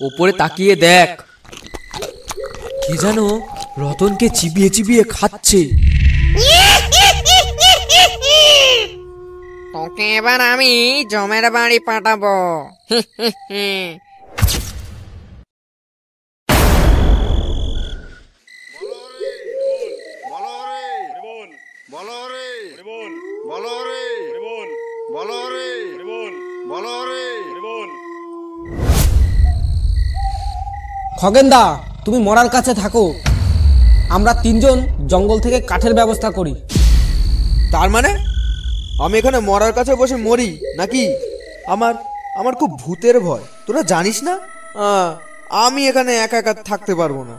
ওপরে তাকিয়ে দেখ, কে যেন রতনকে চিবিয়ে চিবিয়ে খাচ্ছে। তোকে এবার আমি জমের বাড়ি পাঠাবো। খগেনদা, তুমি মরার কাছে থাকো, আমরা তিনজন জঙ্গল থেকে কাঠের ব্যবস্থা করি। তার মানে আমি এখানে মরার কাছে বসে মরি নাকি? আমার আমার খুব ভূতের ভয়, তোরা জানিস না? আমি এখানে একা একা থাকতে পারবো না।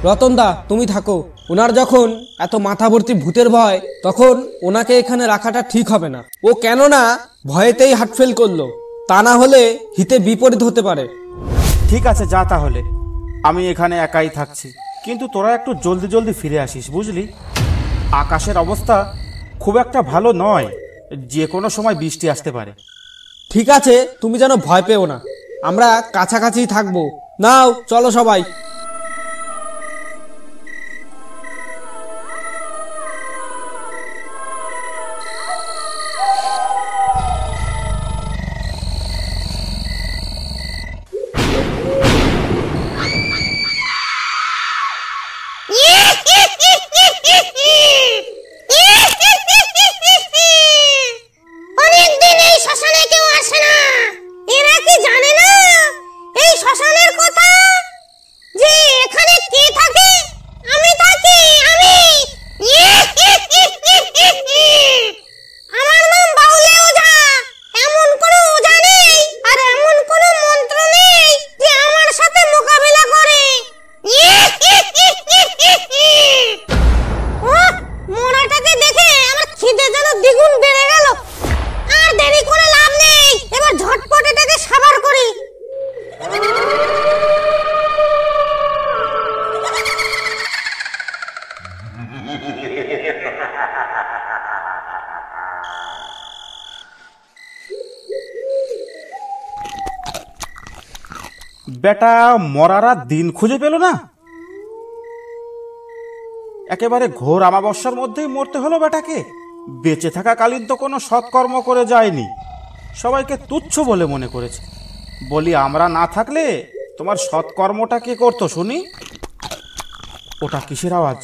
রতনদা, তুমি থাকো। ওনার যখন এত মাথা ভর্তি ভূতের ভয়, তখন ওনাকে এখানে রাখাটা ঠিক হবে না। ও কেননা ভয়েতেই হার্ট ফেল করলো, তা না হলে হিতে বিপরীত হতে পারে। ঠিক আছে, যা তাহলে, আমি এখানে একাই থাকছি। কিন্তু তোরা একটু জলদি জলদি ফিরে আসিস, বুঝলি? আকাশের অবস্থা খুব একটা ভালো নয়, যে কোনো সময় বৃষ্টি আসতে পারে। ঠিক আছে, তুমি যেন ভয় পেও না, আমরা কাছাকাছি থাকবো। নাও চলো সবাই। বেটা মরারা দিন খুঁজে পেল না, একেবারে ঘোর আমাবস্যার মধ্যেই মরতে হলো বেটাকে। বেঁচে থাকা কালীন তো কোনো সৎকর্ম করে যায়নি, সবাইকে তুচ্ছ বলে মনে করেছে। বলি, আমরা না থাকলে তোমার সৎকর্মটা কে করতো শুনি? ওটা কিসের আওয়াজ?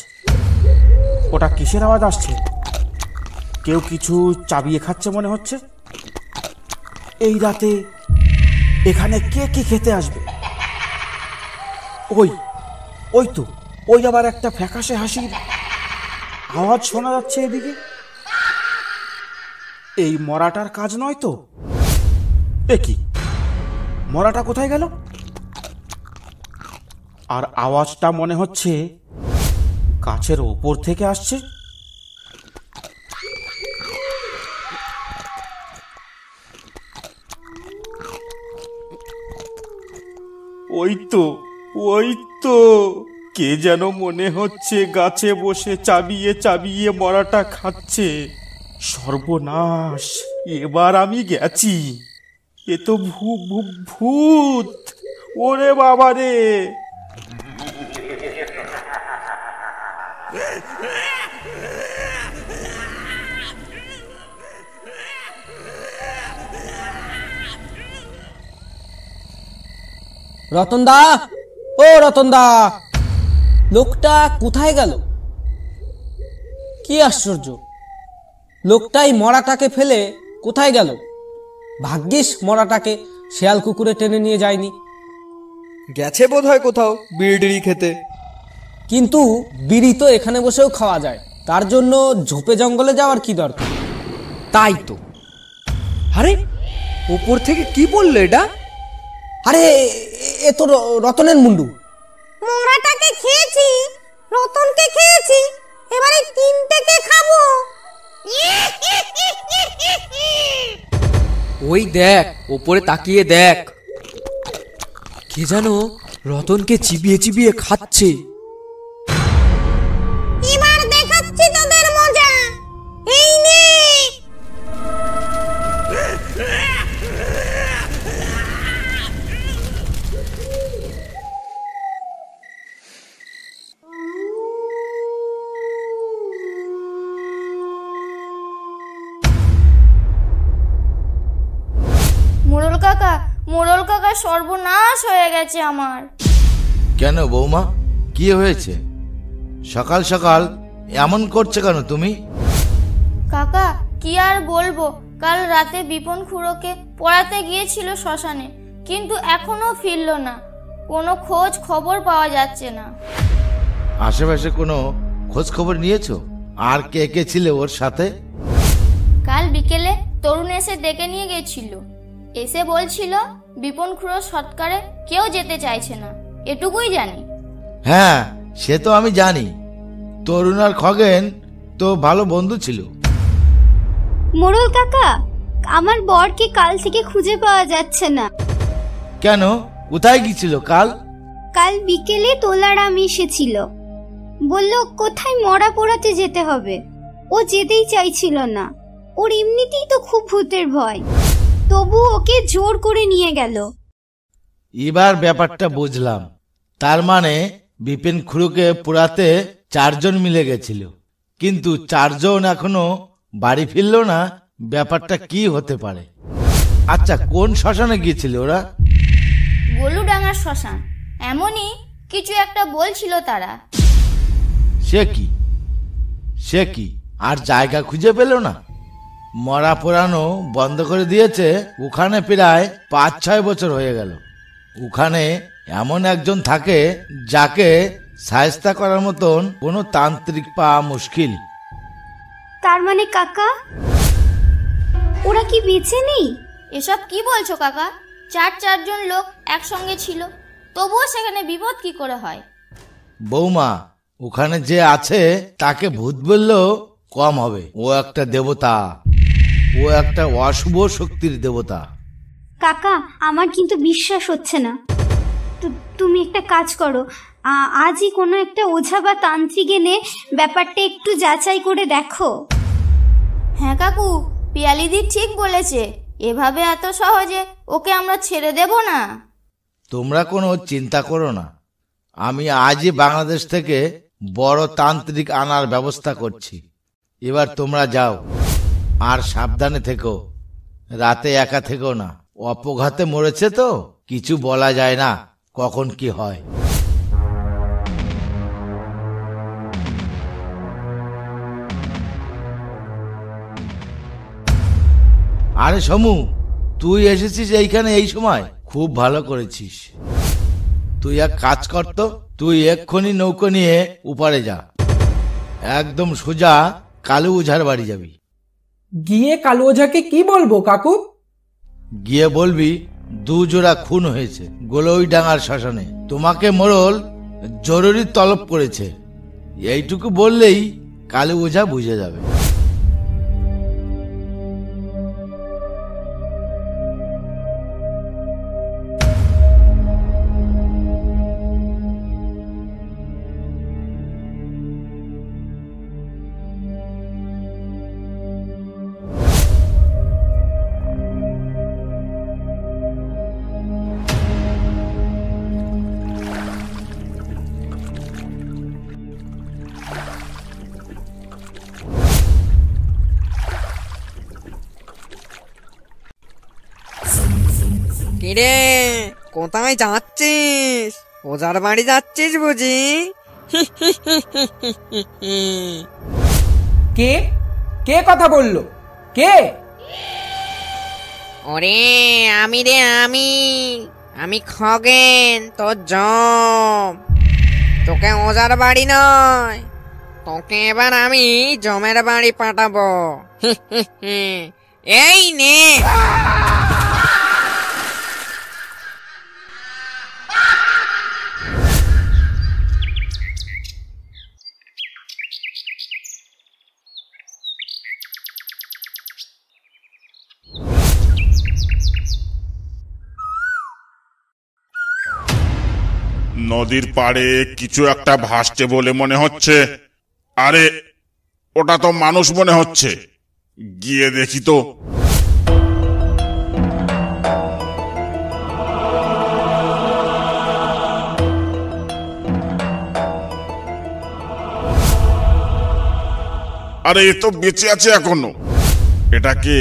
ওটা কিসের আওয়াজ আসছে? কেউ কিছু চাবিয়ে খাচ্ছে মনে হচ্ছে। এই রাতে এখানে কে কি খেতে আসবে? ওই তো, ওই আবার একটা ফ্যাকাশে হাসির আওয়াজ শোনা যাচ্ছে এদিকে। এই মরাটার কাজ নয় তো? এ কি, মরাটা কোথায় গেল? আর আওয়াজটা মনে হচ্ছে গাছের ওপর থেকে আসছে। ওই তো কে যেন মনে হচ্ছে গাছে বসে চাবিয়ে চাবিয়ে মরাটা খাচ্ছে। সর্বনাশ, এবার আমি গেছি। এ তো ভূত। ওরে বাবা রে! রতনদা, ও রতনদা, লোকটা কোথায় গেল? কি আশ্চর্য, লোকটাই মরাটাকে ফেলে কোথায় গেল? ভাগ্যিস মরাটাকে শেয়াল কুকুরে টেনে নিয়ে যায়নি। গেছে বোধহয় কোথাও বিড়ি খেতে। কিন্তু বিড়ি তো এখানে বসেও খাওয়া যায়, তার জন্য ঝোপে জঙ্গলে যাওয়ার কি দরকার? তাই তো। আরে উপর থেকে কি বললো এটা? আরে এ তো রতনের মুন্ডু। মরাটাকে খেয়েছি, রতনকে খেয়েছি, এবারে তিনটেকে খাবো। ওই দেখ, ওপরে তাকিয়ে দেখ, কে যেন রতনকে চিবিয়ে চিবিয়ে খাচ্ছে। এবার দেখাচ্ছি তোদের মজা, এই নে। মোড়ল কাকা সর্বনাশ হয়ে গেছে আমার। কেন বৌমা, কি হয়েছে? সকাল সকাল এমন করছে কেন তুমি? কাকা কি আর বলবো, কাল রাতে বিপন খুড়োকে পড়াতে গিয়েছিল শ্মশানে, কিন্তু এখনো ফিরলো না। কোনো খোঁজ খবর পাওয়া যাচ্ছে না। আশেপাশে কোনো খোঁজ খবর নিয়েছো? আর কে কে ছিল ওর সাথে? কাল বিকেলে তরুণ এসে ডেকে নিয়ে গেছিল। এসে বলছিল বিপন খুড়ো সৎকারে কেউ যেতে চাইছে না, এটুকুই জানি। হ্যাঁ, সে তো আমি জানি। তরুণ আর খগেন তো ভালো বন্ধু ছিল। মোড়ল কাকা, আমার বরকে কাল থেকে খুঁজে পাওয়া যাচ্ছে না। কেন, কোথায় গিয়েছিল কাল? কাল বিকেলে তোলারাম এসেছিল, বলল কোথায় মরা পোড়াতে যেতে হবে। ও যেতেই চাইছিল না, ওর এমনিতেই তো খুব ভূতের ভয়, তবু ওকে জোর করে নিয়ে গেল। এবার ব্যাপারটা বুঝলাম। তার মানে বিপিন খুড়োকে পোড়াতে 4 জন মিলে গেছিল, কিন্তু 4 জন এখনো বাড়ি ফিরল না। ব্যাপারটা কি হতে পারে? আচ্ছা, কোন শ্মশানে গিয়েছিল ওরা? গোলুডাঙ্গার শ্মশান, এমনই কিছু একটা বলছিল তারা। সে কি আর জায়গা খুঁজে পেল না? মরা পোড়ানো বন্ধ করে দিয়েছে। ওখানে প্রায় 5-6 বছর হয়ে গেল। ওখানে এমন একজন থাকে যাকে সায়স্তা করার মতন কোনো তান্ত্রিক পাওয়া মুশকিল। তার মানে কাকা, ওরা কি বেঁচে নেই? এসব কি বলছো কাকা? 4 জন লোক একসঙ্গে ছিল, তবুও সেখানে বিপদ কি করে হয়? বৌমা, ওখানে যে আছে তাকে ভূত বললেও কম হবে। ও একটা দেবতা, ও একটা অশুভ শক্তির দেবতা। কাকা, আমার কিন্তু বিশ্বাস হচ্ছে না। তুমি একটা কাজ করো, আজই কোনো একটা ওঝা বা তান্ত্রিক এনে ব্যাপারটা একটু যাচাই করে দেখো। হ্যাঁ কাকু, পিয়ালিদি ঠিক বলেছে। এভাবে এত সহজে ওকে আমরা ছেড়ে দেব না। তোমরা কোনো চিন্তা করো না, আমি আজই বাংলাদেশ থেকে বড় তান্ত্রিক আনার ব্যবস্থা করছি। এবার তোমরা যাও, আর সাবধানে থেকো। রাতে একা থেকো না। অপঘাতে মরেছে তো, কিছু বলা যায় না কখন কি হয়। আরে সমু, তুই এসেছিস এইখানে এই সময়, খুব ভালো করেছিস। তুই এক কাজ কর তো, তুই এক্ষুনি নৌকো নিয়ে উপারে যা, একদম সোজা কালু ওঝার বাড়ি যাবি। গিয়ে কালু ওঝাকে কি বলবো কাকু? গিয়ে বলবি 2 জোড়া খুন হয়েছে গোলইডাঙ্গার শ্মশানে, তোমাকে মোড়ল জরুরি তলব করেছে। এইটুকু বললেই কালু ওঝা বুঝে যাবে। কিরে, কোথায় যাচ্ছিস? ওজার বাড়ি যাচ্ছিস বুঝি? কে কে কথা বললো? কে? ওরে আমি রে, আমি খগেন, তোর জম। তোকে ওজার বাড়ি নয়, তোকে এবার আমি জমের বাড়ি পাঠাবো। এই নে। নদীর পাড়ে কিছু একটা ভাসছে বলে মনে হচ্ছে। আরে, ওটা তো মানুষ মনে হচ্ছে, গিয়ে দেখি তো। আরে, এ তো বেঁচে আছে এখনো। এটাকে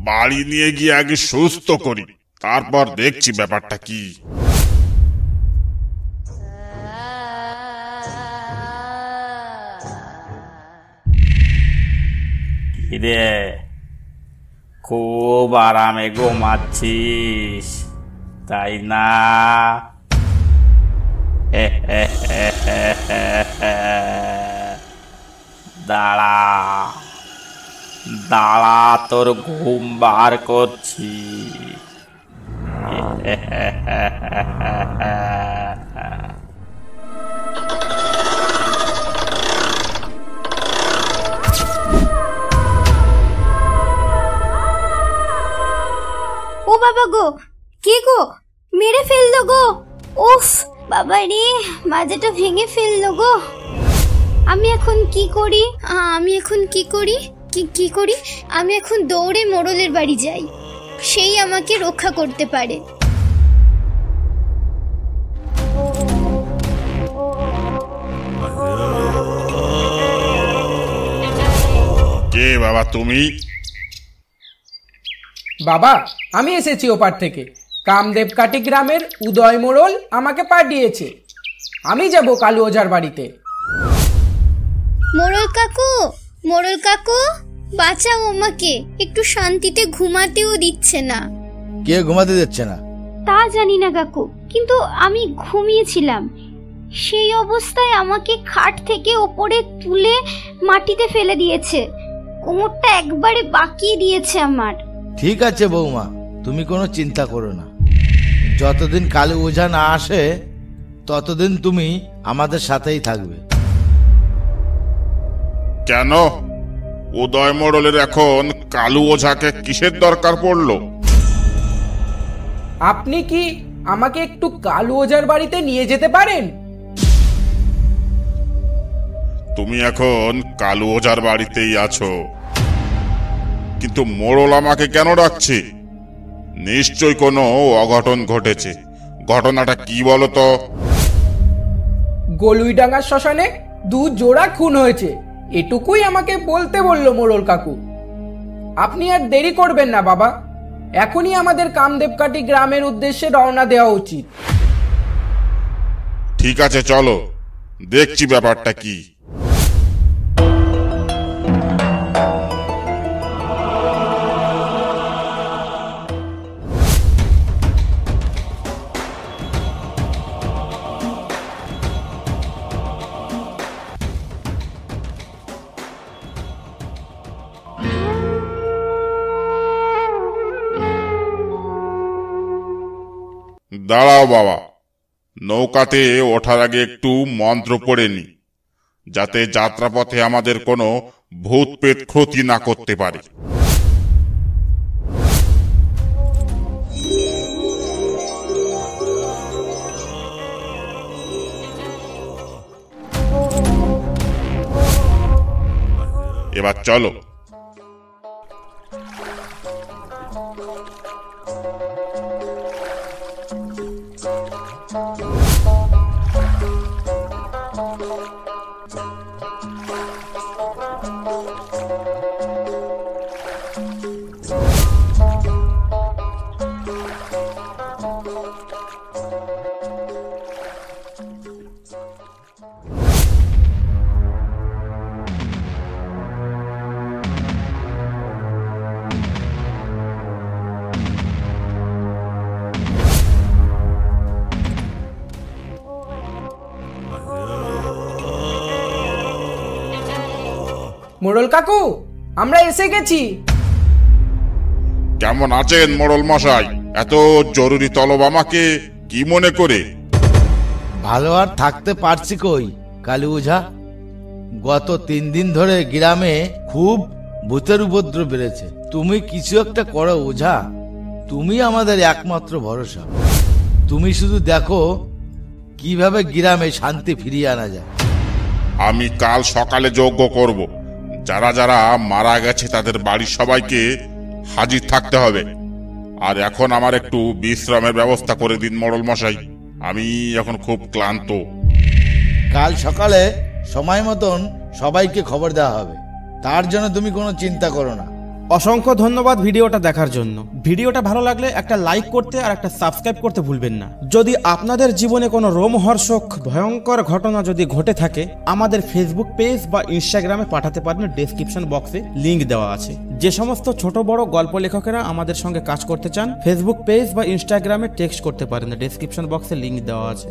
বাড়ি নিয়ে গিয়ে আগে সুস্থ করি, তারপর দেখছি ব্যাপারটা কি। কিরে, খুব আরামে ঘুমাচ্ছিস তাই না? দাঁড়া দাঁড়া, তোর ঘুম বার করছি। ও বাবা গো, কে গো, মেরে ফেললো গো। উফ বাবা রে, মাজাটা ভেঙে ফেললো গো। আমি এখন কি করি? আমি এখন কি করি? কি করি? আমি এখন দৌড়ে মোড়লের বাড়ি যাই, সেই আমাকে রক্ষা করতে পারে। কে বাবা তুমি? বাবা, আমি এসেছি ওপার থেকে। কামদেবকাটি গ্রামের উদয় মোড়ল আমাকে পাঠিয়েছে। আমি যাব কালু ওঝার বাড়িতে। মোড়ল কাকু, মোড়ল কাকু, বাঁচাও আমাকে, একটু শান্তিতে ঘুমাতেও দিচ্ছে না। কে ঘুমাতে দিচ্ছে না? তা জানি না কাকু, কিন্তু আমি ঘুমিয়েছিলাম, সেই অবস্থায় আমাকে খাট থেকে ওপরে তুলে মাটিতে ফেলে দিয়েছে। কোমরটা একবারে বাঁকিয়ে দিয়েছে আমার। ঠিক আছে বৌমা, তুমি কোনো চিন্তা করো না। যতদিন কালু ওঝা না আসে ততদিন তুমি আমাদের সাথেই থাকবে। কেন উদয় মোড়লের এখন কালু ওঝাকে কিসের দরকার পড়লো? আপনি কি আমাকে একটু কালু ওঝার বাড়িতে নিয়ে যেতে পারেন? তুমি এখন কালু ওঝার বাড়িতেই আছো, কিন্তু মোড়ল আমাকে কেন ডাকছে? নিশ্চয় কোনো অঘটন ঘটেছে। ঘটনাটা কি বলো তো? গলুইডাঙ্গার শ্মশানে 2 জোড়া খুন হয়েছে, এটুকুই আমাকে বলতে বললো মোড়ল কাকু। আপনি আর দেরি করবেন না বাবা, এখনই আমাদের কামদেবকাটি গ্রামের উদ্দেশ্যে রওনা দেওয়া উচিত। ঠিক আছে, চলো দেখছি ব্যাপারটা কি। দাঁড়াও বাবা, নৌকাতে ওঠার আগে একটু মন্ত্র পড়ে নি, যাতে যাত্রাপথে আমাদের কোনো ভূত পেট ক্ষতি না করতে পারে। এবার চলো। মোড়ল কাকু, আমরা এসে গেছি। কেমন আছেন মোড়ল মশাই? এত জরুরি তলব আমাকে কি মনে করে? ভালো আর থাকতে পারছি কই কালু ওঝা। গত 3 দিন ধরে গ্রামে খুব ভূতের উপদ্রব বেড়েছে। তুমি কিছু একটা করো ওঝা, তুমি আমাদের একমাত্র ভরসা। তুমি শুধু দেখো কিভাবে গ্রামে শান্তি ফিরিয়ে আনা যায়। আমি কাল সকালে যজ্ঞ করব, যারা যারা মারা গেছে তাদের বাড়ির সবাইকে হাজির থাকতে হবে। আর এখন আমার একটু বিশ্রামের ব্যবস্থা করে দিন মোড়ল মশাই, আমি এখন খুব ক্লান্ত। কাল সকালে সময় মতন সবাইকে খবর দেওয়া হবে, তার জন্য তুমি কোনো চিন্তা করো না। অসংখ্য ধন্যবাদ ভিডিওটা দেখার জন্য। ভিডিওটা ভালো লাগলে একটা লাইক করতে আর একটা সাবস্ক্রাইব করতে ভুলবেন না। যদি আপনাদের জীবনে কোনো রোমহর্ষক ভয়ঙ্কর ঘটনা যদি ঘটে থাকে, আমাদের ফেসবুক পেজ বা ইনস্টাগ্রামে পাঠাতে পারেন, ডেসক্রিপশন বক্সে লিংক দেওয়া আছে। যে সমস্ত ছোট বড় গল্প লেখকেরা আমাদের সঙ্গে কাজ করতে চান, ফেসবুক পেজ বা ইনস্টাগ্রামে টেক্সট করতে পারেন, ডেসক্রিপশন বক্সে লিংক দেওয়া আছে।